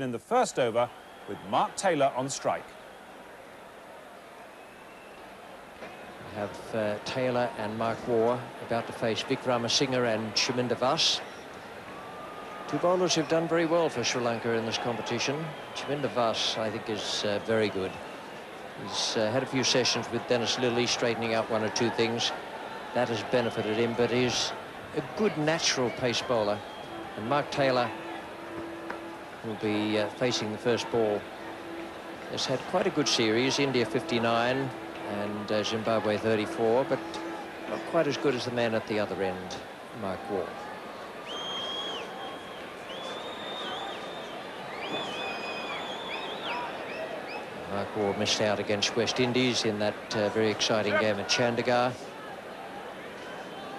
In the first over with Mark Taylor on strike. We have Taylor and Mark Waugh about to face Vikramasinghe and Chaminda Vaas. Two bowlers who've done very well for Sri Lanka in this competition. Chaminda Vaas, I think, is very good. He's had a few sessions with Dennis Lillee, straightening out one or two things. That has benefited him, but he's a good natural pace bowler. And Mark Taylor will be facing the first ball. Has had quite a good series, India 59 and Zimbabwe 34, but not quite as good as the man at the other end, Mark Waugh. Mark Waugh missed out against West Indies in that very exciting game at Chandigarh.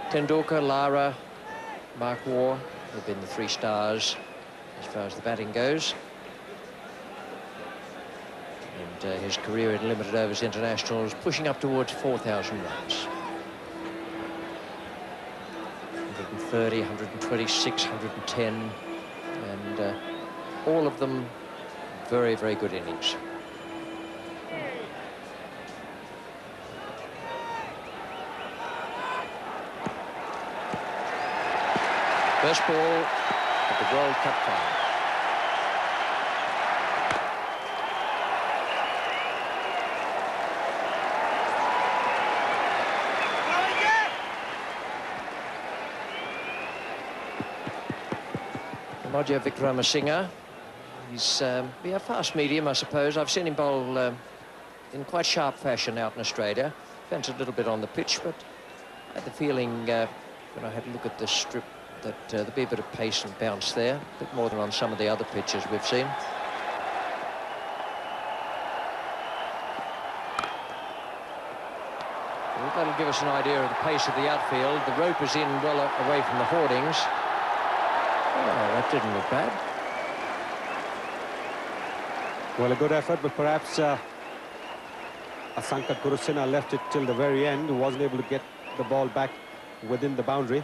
Tendulkar, Lara, Mark Waugh have been the three stars as far as the batting goes. And his career in limited overs internationals pushing up towards 4,000 runs. 130, 126, 110, and all of them very, very good innings. First ball at the World Cup final. Roger Vikramasinghe. He's a fast medium, I suppose. I've seen him bowl in quite sharp fashion out in Australia. Depends a little bit on the pitch, but I had the feeling when I had a look at the strip that there'd be a bit of pace and bounce there, a bit more than on some of the other pitches we've seen. Well, that'll give us an idea of the pace of the outfield. The rope is in well away from the hoardings. Oh, that didn't look bad. Well, a good effort, but perhaps Asanka Gurusinha left it till the very end, wasn't able to get the ball back within the boundary.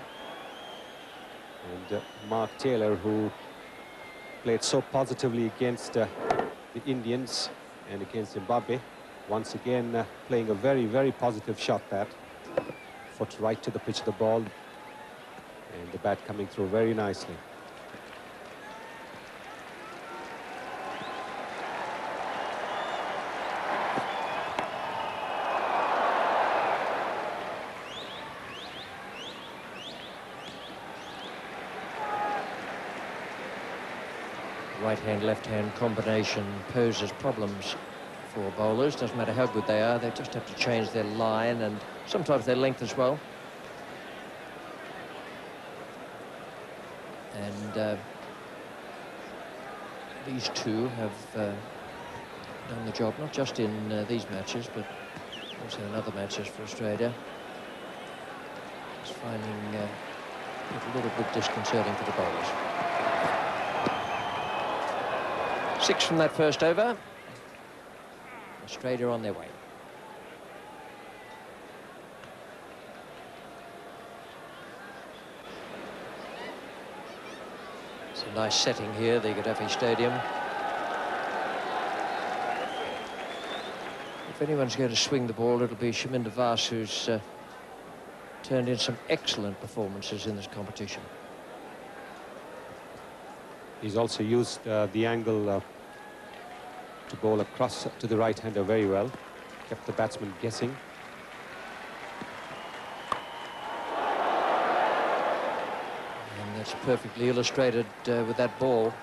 And Mark Taylor, who played so positively against the Indians and against Zimbabwe, once again playing a very, very positive shot. That foot right to the pitch of the ball, and the bat coming through very nicely. Right-hand, left-hand combination poses problems for bowlers. Doesn't matter how good they are, they just have to change their line and sometimes their length as well. And these two have done the job, not just in these matches, but also in other matches for Australia. It's finding it a little bit disconcerting for the bowlers. 6 from that first over. Australia on their way. It's a nice setting here, the Gaddafi Stadium. If anyone's going to swing the ball, it'll be Chaminda Vaas, who's turned in some excellent performances in this competition. He's also used the angle to bowl across to the right-hander very well. Kept the batsman guessing. And that's perfectly illustrated with that ball.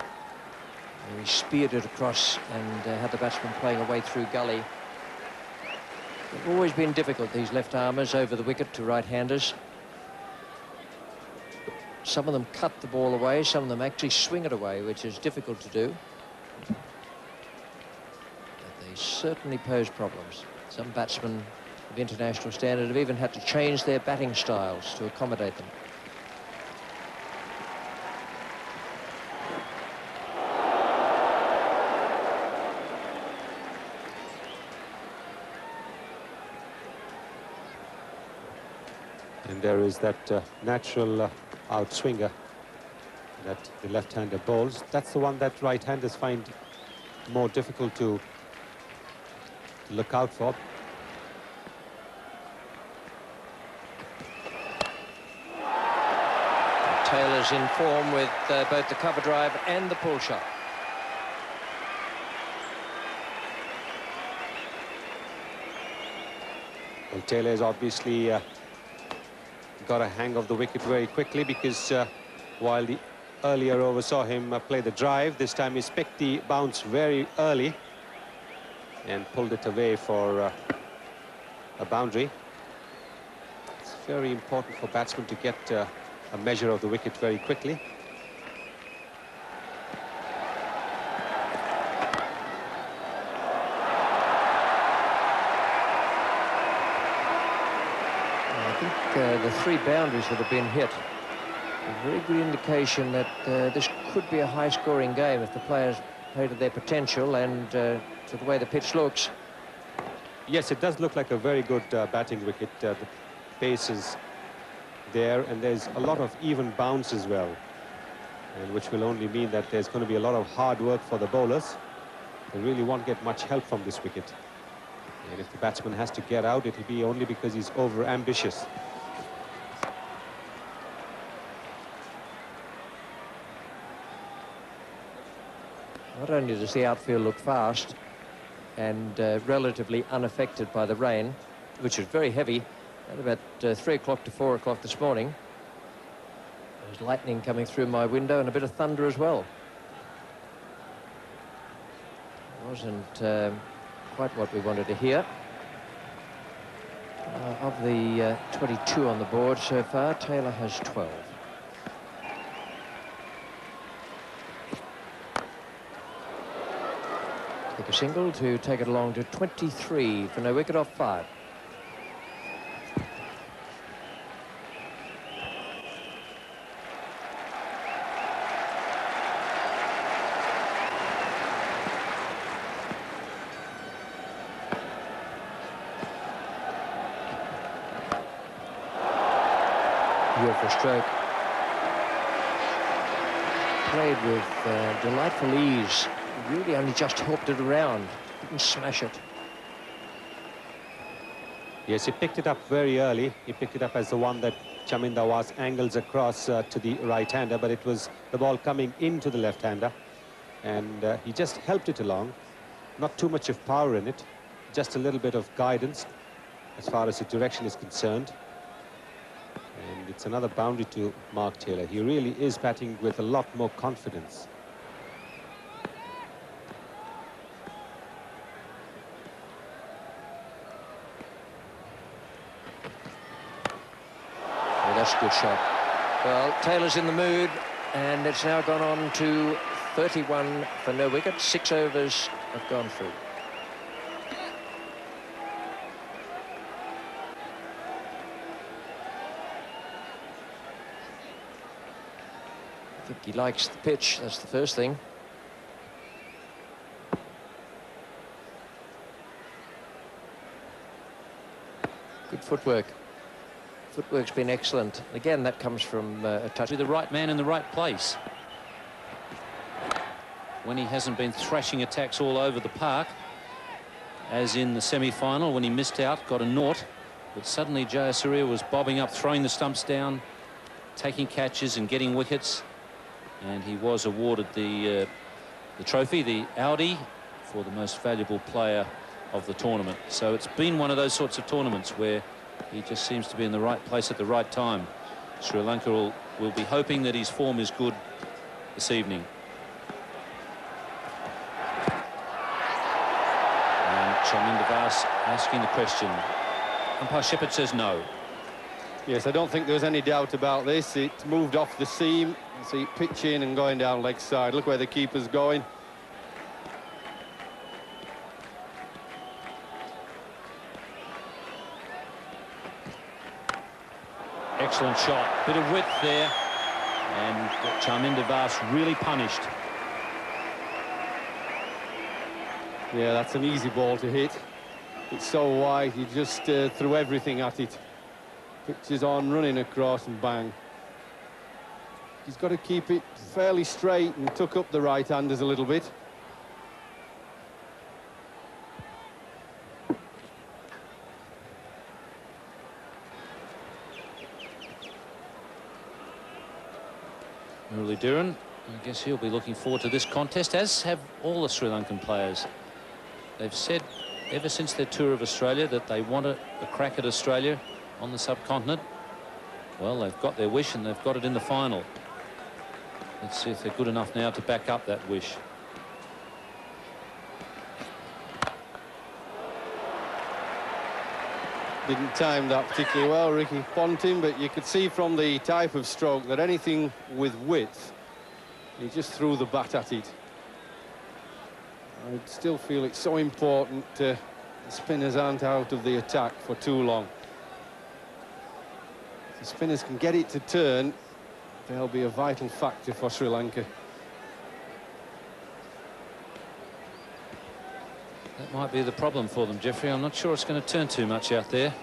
He speared it across and had the batsman playing away through gully. They've always been difficult, these left-armers, over the wicket to right-handers. Some of them cut the ball away, some of them actually swing it away, which is difficult to do. But they certainly pose problems. Some batsmen of international standard have even had to change their batting styles to accommodate them. And there is that natural outswinger that the left-hander bowls. That's the one that right-handers find more difficult to look out for. Taylor's in form with both the cover drive and the pull shot. Well, Taylor's obviously got a hang of the wicket very quickly, because while the earlier over saw him play the drive, this time he's picked the bounce very early and pulled it away for a boundary. It's very important for batsmen to get a measure of the wicket very quickly. I think the 3 boundaries that have been hit, a very good indication that this could be a high-scoring game if the players play to their potential and to the way the pitch looks. Yes, it does look like a very good batting wicket. The pace is there, and there's a lot of even bounce as well, and which will only mean that there's going to be a lot of hard work for the bowlers. They really won't get much help from this wicket. And if the batsman has to get out, it'll be only because he's over-ambitious. Not only does the outfield look fast and relatively unaffected by the rain, which is very heavy, at about 3 o'clock to 4 o'clock this morning. There's lightning coming through my window and a bit of thunder as well. Wasn't quite what we wanted to hear. Of the 22 on the board so far, Taylor has 12. Take a single to take it along to 23 for no wicket off 5. Beautiful stroke. Played with delightful ease. Really only just helped it around. Didn't smash it. Yes, he picked it up very early. He picked it up as the one that Chaminda Was angles across to the right-hander, but it was the ball coming into the left-hander, and he just helped it along. Not too much of power in it, just a little bit of guidance as far as the direction is concerned. And it's another boundary to Mark Taylor. He really is batting with a lot more confidence. Oh, that's a good shot. Well, Taylor's in the mood, and it's now gone on to 31 for no wicket. 6 overs have gone through. I think he likes the pitch, that's the first thing. Good footwork. Footwork's been excellent. Again, that comes from a touch. The right man in the right place. When he hasn't been thrashing attacks all over the park, as in the semi-final when he missed out, got a naught, but suddenly Jayasuriya was bobbing up, throwing the stumps down, taking catches and getting wickets. And he was awarded the trophy, the Audi, for the most valuable player of the tournament. So it's been one of those sorts of tournaments where he just seems to be in the right place at the right time. Sri Lanka will be hoping that his form is good this evening. And Chaminda Was asking the question. Umpire Shepherd says no. Yes, I don't think there's any doubt about this. It moved off the seam. See it pitching and going down leg side. Look where the keeper's going. Excellent shot. Bit of width there. And Chaminda Was really punished. Yeah, that's an easy ball to hit. It's so wide, he just threw everything at it. Pitches on, running across, and bang. He's got to keep it fairly straight and tuck up the right-handers a little bit. Muralidharan, I guess he'll be looking forward to this contest, as have all the Sri Lankan players. They've said ever since their tour of Australia that they want a crack at Australia on the subcontinent. Well, they've got their wish and they've got it in the final. Let's see if they're good enough now to back up that wish. Didn't time that particularly well, Ricky Ponting, but you could see from the type of stroke that anything with width, he just threw the bat at it. I still feel it's so important the spinners aren't out of the attack for too long. If the spinners can get it to turn, they'll be a vital factor for Sri Lanka. That might be the problem for them, Jeffrey. I'm not sure it's going to turn too much out there.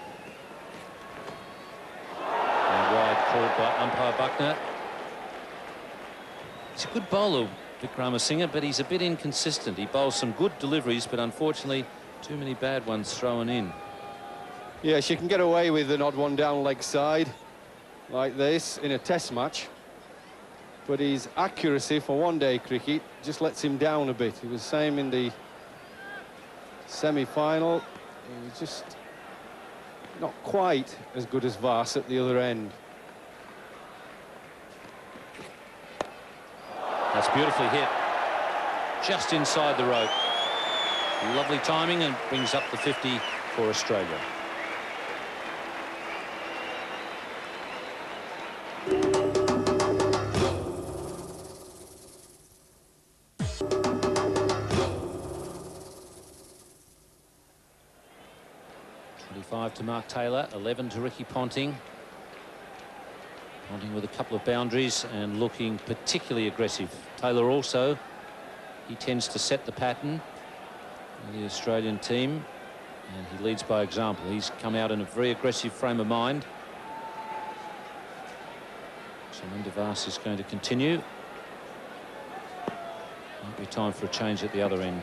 And wide called by umpire Buckner. He's a good bowler, Vikramasinghe, but he's a bit inconsistent. He bowls some good deliveries, but unfortunately too many bad ones thrown in. Yeah, she can get away with an odd one down leg side like this in a test match, but his accuracy for one-day cricket just lets him down a bit. He was the same in the semi-final. He was just not quite as good as Vas at the other end. That's beautifully hit, just inside the rope. Lovely timing, and brings up the 50 for Australia. To Mark Taylor, 11 to Ricky Ponting. Ponting with a couple of boundaries and looking particularly aggressive. Taylor also, he tends to set the pattern in the Australian team, and he leads by example. He's come out in a very aggressive frame of mind. Chaminda Vas is going to continue. Might be time for a change at the other end.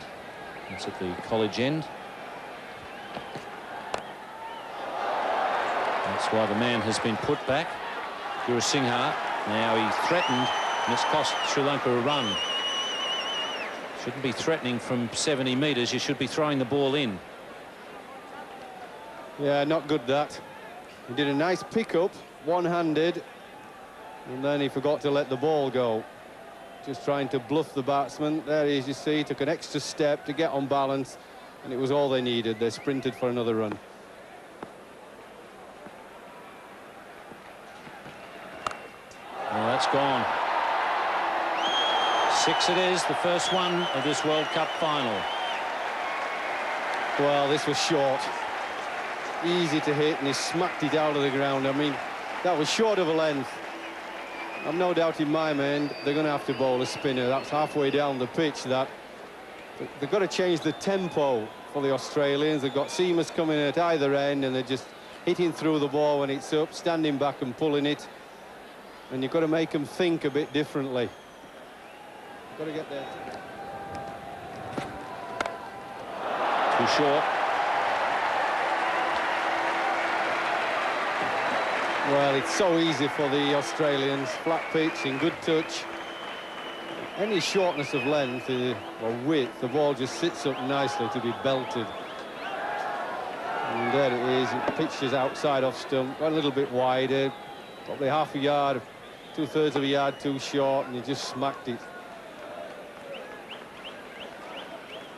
That's at the college end. That's why the man has been put back. Gurusinghe. Now he threatened, and it's cost Sri Lanka a run. Shouldn't be threatening from 70 metres. You should be throwing the ball in. Yeah, not good that. He did a nice pick-up, one-handed, and then he forgot to let the ball go. Just trying to bluff the batsman. There he is, you see, took an extra step to get on balance, and it was all they needed. They sprinted for another run. Well, that's gone. 6 it is, the first one of this World Cup final. Well, this was short. Easy to hit, and he smacked it out of the ground. I mean, that was short of a length. I've no doubt in my mind they're going to have to bowl a spinner. That's halfway down the pitch, that. But they've got to change the tempo for the Australians. They've got seamers coming at either end, and they're just hitting through the ball when it's up, standing back and pulling it. And you've got to make them think a bit differently. You've got to get there. Too short. Well, it's so easy for the Australians. Flat pitch in good touch. Any shortness of length or width, the ball just sits up nicely to be belted. And there it is. It pitches outside off stump, got a little bit wider, probably half a yard, 2/3 of a yard too short, and he just smacked it.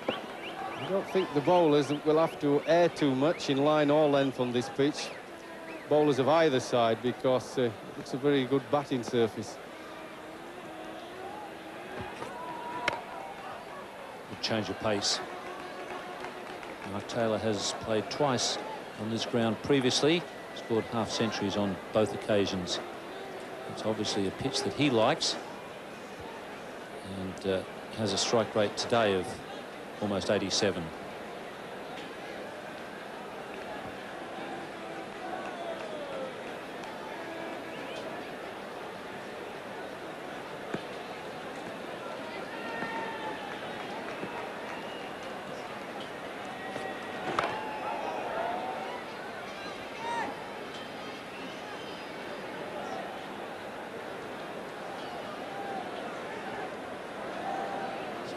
I don't think the bowlers will have to air too much in line or length on this pitch. Bowlers of either side, because it's a very good batting surface. Good change of pace. Mark Taylor has played twice on this ground previously, scored half centuries on both occasions. It's obviously a pitch that he likes, and has a strike rate today of almost 87.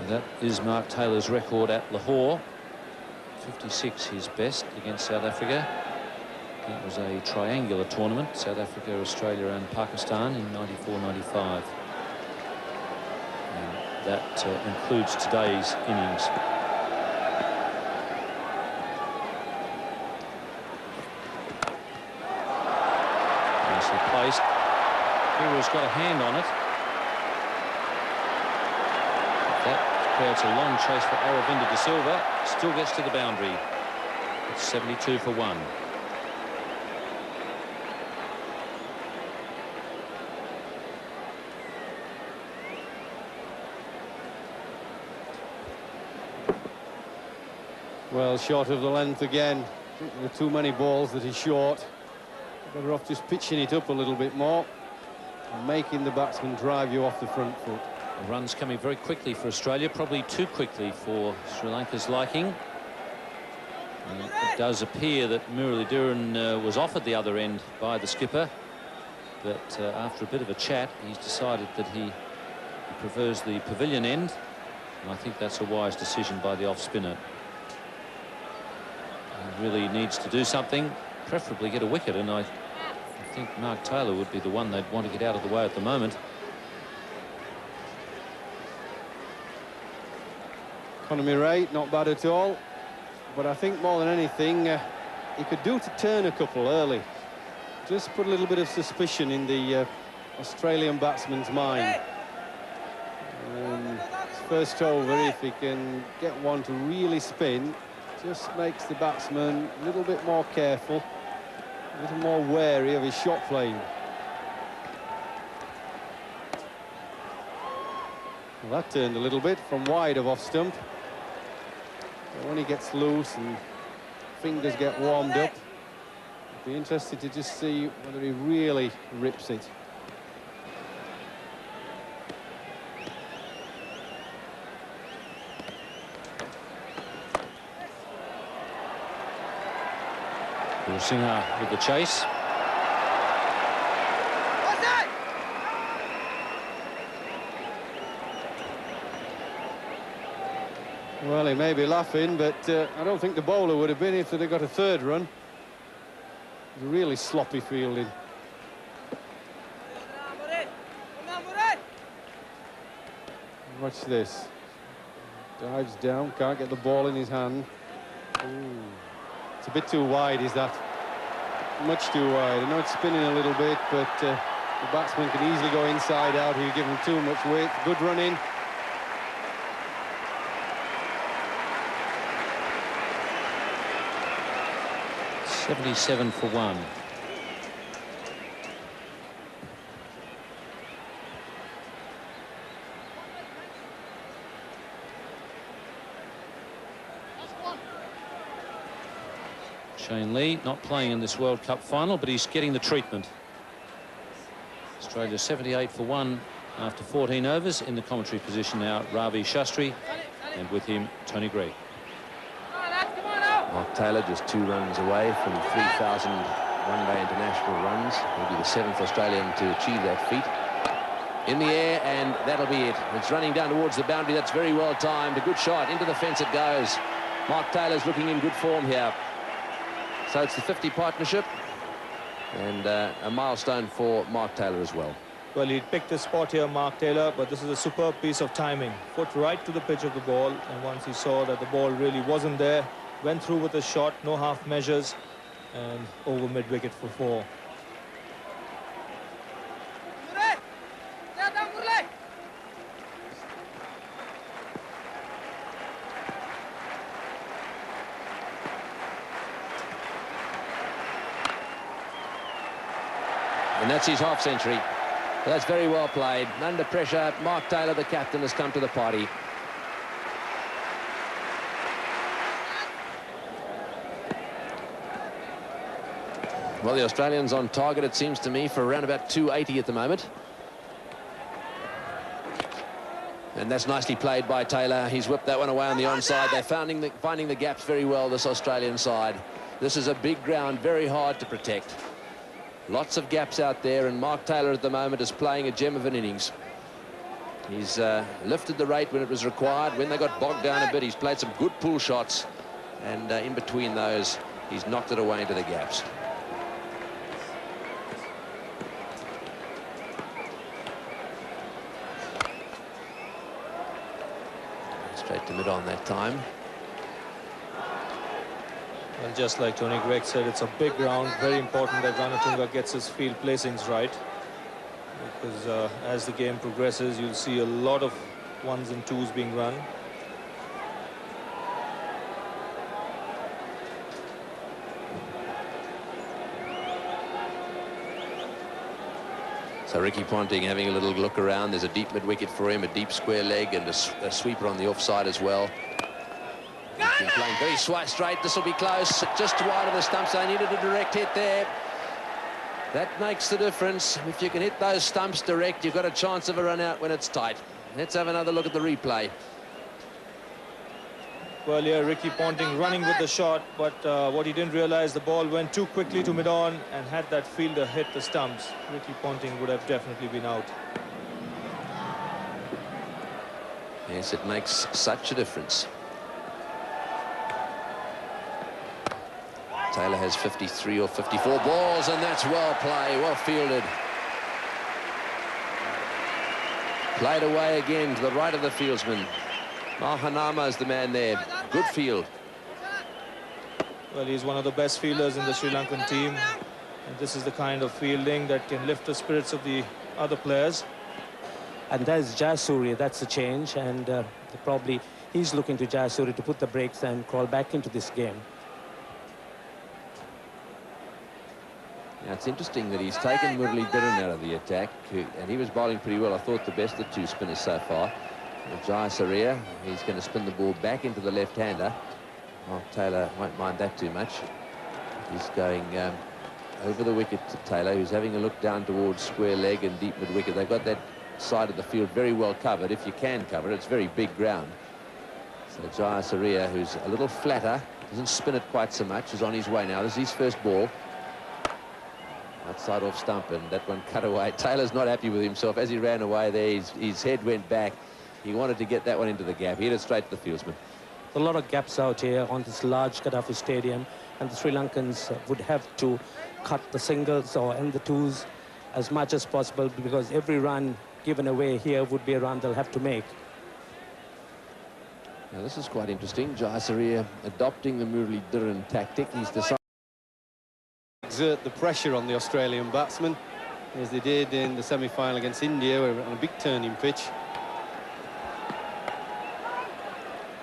That is Mark Taylor's record at Lahore. 56 his best against South Africa. That was a triangular tournament, South Africa, Australia and Pakistan in 94-95. And that includes today's innings. Nicely placed. Hero's got a hand on it. That creates a long chase for Aravinda de Silva. Still gets to the boundary. It's 72 for 1. Well, short of the length again. There are too many balls that he's short. Better off just pitching it up a little bit more and making the batsman drive you off the front foot. The runs coming very quickly for Australia, probably too quickly for Sri Lanka's liking. And it does appear that Muralidharan was offered the other end by the skipper, but after a bit of a chat, he's decided that he prefers the pavilion end, and I think that's a wise decision by the off-spinner. He really needs to do something, preferably get a wicket, and I think Mark Taylor would be the one they'd want to get out of the way at the moment. Economy rate, not bad at all. But I think more than anything, he could do to turn a couple early. Just put a little bit of suspicion in the Australian batsman's mind. First over, if he can get one to really spin, just makes the batsman a little bit more careful, a little more wary of his shot playing. Well, that turned a little bit from wide of off stump. But when he gets loose and fingers get warmed up, I'd be interested to just see whether he really rips it. Singer with the chase. Well, he may be laughing, but I don't think the bowler would have been if they'd have got a third run. It was a really sloppy fielding. Watch this. Dives down, can't get the ball in his hand. Ooh. It's a bit too wide, is that? Much too wide. I know it's spinning a little bit, but the batsman can easily go inside out. He'll give him too much weight. Good run in. $77 for 1. Shane Lee not playing in this World Cup final, but he's getting the treatment. Australia 78 for 1 after 14 overs. In the commentary position now, Ravi Shastri, and with him, Tony Greig. Mark Taylor just 2 runs away from 3,000 one-day international runs. He'll be the 7th Australian to achieve that feat. In the air, and that'll be it. It's running down towards the boundary. That's very well timed. A good shot. Into the fence it goes. Mark Taylor's looking in good form here. So it's the 50 partnership, and a milestone for Mark Taylor as well. Well, he picked his spot here, Mark Taylor, but this is a superb piece of timing. Foot right to the pitch of the ball, and once he saw that the ball really wasn't there, went through with a shot, no half measures, and over mid-wicket for 4. And that's his half century. That's very well played. Under pressure, Mark Taylor, the captain, has come to the party. Well, the Australians on target, it seems to me, for around about 280 at the moment. And that's nicely played by Taylor. He's whipped that one away on the onside. They're finding the gaps very well, this Australian side. This is a big ground, very hard to protect. Lots of gaps out there, and Mark Taylor at the moment is playing a gem of an innings. He's lifted the rate when it was required. When they got bogged down a bit, he's played some good pull shots. And in between those, he's knocked it away into the gaps. Straight to mid-on that time. And just like Tony Gregg said, it's a big round. Very important that Ranatunga gets his field placings right. Because as the game progresses, you'll see a lot of 1s and 2s being run. So Ricky Ponting having a little look around. There's a deep mid-wicket for him, a deep square leg, and a sweeper on the offside as well. He's been playing very straight. This will be close, just wide of the stumps. They needed a direct hit there. That makes the difference. If you can hit those stumps direct, you've got a chance of a run out when it's tight. Let's have another look at the replay. Well, yeah, Ricky Ponting running with the shot, but what he didn't realize, the ball went too quickly to mid-on, and had that fielder hit the stumps, Ricky Ponting would have definitely been out. Yes, it makes such a difference. Taylor has 53 or 54 balls, and that's well played, well fielded. Played away again to the right of the fieldsman. Mahanama is the man there. Good field. Well, he's one of the best fielders in the Sri Lankan team. And this is the kind of fielding that can lift the spirits of the other players. And there's Jayasuriya, that's a change. And probably he's looking to Jayasuriya to put the brakes and crawl back into this game. Now, it's interesting that he's taken Murali Dhiran out of the attack, and he was bowling pretty well. I thought the best of the two spinners so far. Jayasuriya, he's going to spin the ball back into the left-hander. Well, Taylor won't mind that too much. He's going over the wicket to Taylor, who's having a look down towards square leg and deep mid-wicket. They've got that side of the field very well covered. If you can cover it, it's very big ground. So Jayasuriya, who's a little flatter, doesn't spin it quite so much, is on his way now. This is his first ball. Outside off stump, and that one cut away. Taylor's not happy with himself. As he ran away there, his head went back. He wanted to get that one into the gap. He hit it straight to the fieldsman. A lot of gaps out here on this large Gaddafi stadium, and the Sri Lankans would have to cut the singles or end the 2s as much as possible, because every run given away here would be a run they'll have to make. Now this is quite interesting. Jayasuriya adopting the Murali Dhiran tactic. He's decided to exert the pressure on the Australian batsmen, as they did in the semi-final against India on a big turning pitch.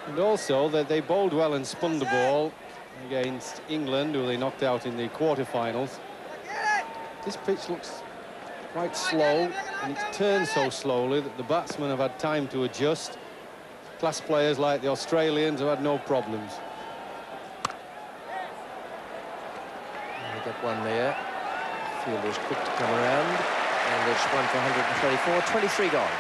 And also that they bowled well and spun the ball against England, who they knocked out in the quarter-finals. This pitch looks quite slow, and it's turned so slowly that the batsmen have had time to adjust. Class players like the Australians have had no problems. They got one there. Fielder's quick to come around, and it's one for 134. 23 gone.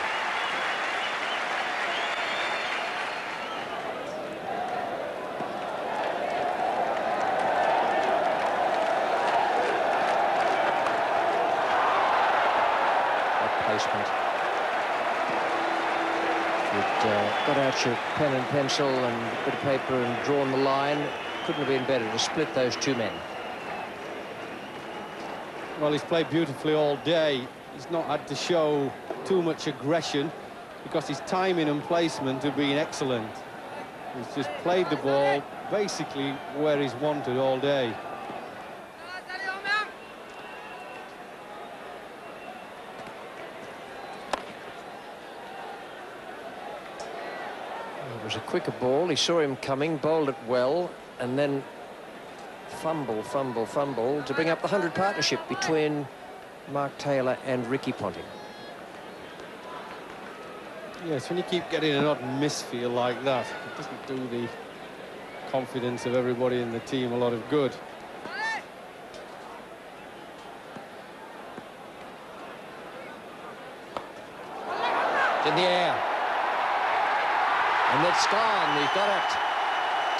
Got out your pen and pencil and a bit of paper and drawn the line. Couldn't have been better to split those two men. Well, he's played beautifully all day. He's not had to show too much aggression because his timing and placement have been excellent. He's just played the ball basically where he's wanted all day. It was a quicker ball. He saw him coming, bowled it well, and then fumble to bring up the 100 partnership between Mark Taylor and Ricky Ponting. Yes, when you keep getting an odd misfield like that, it doesn't do the confidence of everybody in the team a lot of good. In the air. And it's gone. We've got it.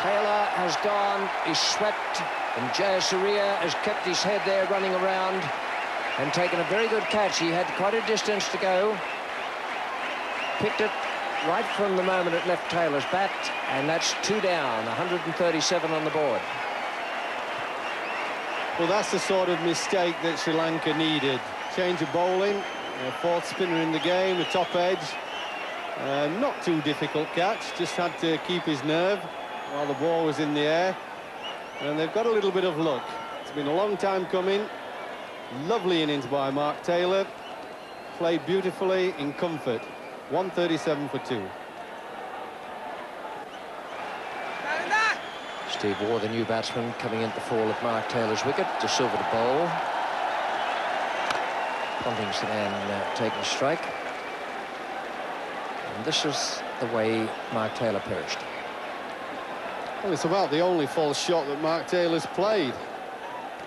Taylor has gone. He's swept. And Jayasuriya has kept his head there running around and taken a very good catch. He had quite a distance to go. picked it right from the moment it left Taylor's bat, and that's 2 down, 137 on the board. Well, that's the sort of mistake that Sri Lanka needed. Change of bowling, fourth spinner in the game, the top edge. Not too difficult catch, just had to keep his nerve while the ball was in the air. And they've got a little bit of luck. It's been a long time coming. Lovely innings by Mark Taylor. Played beautifully in comfort. 137 for 2. Steve Waugh, the new batsman, coming in at the fall of Mark Taylor's wicket. De Silva to bowl. Ponting's the man taking a strike. And this is the way Mark Taylor perished. Well, it's about the only false shot that Mark Taylor's played.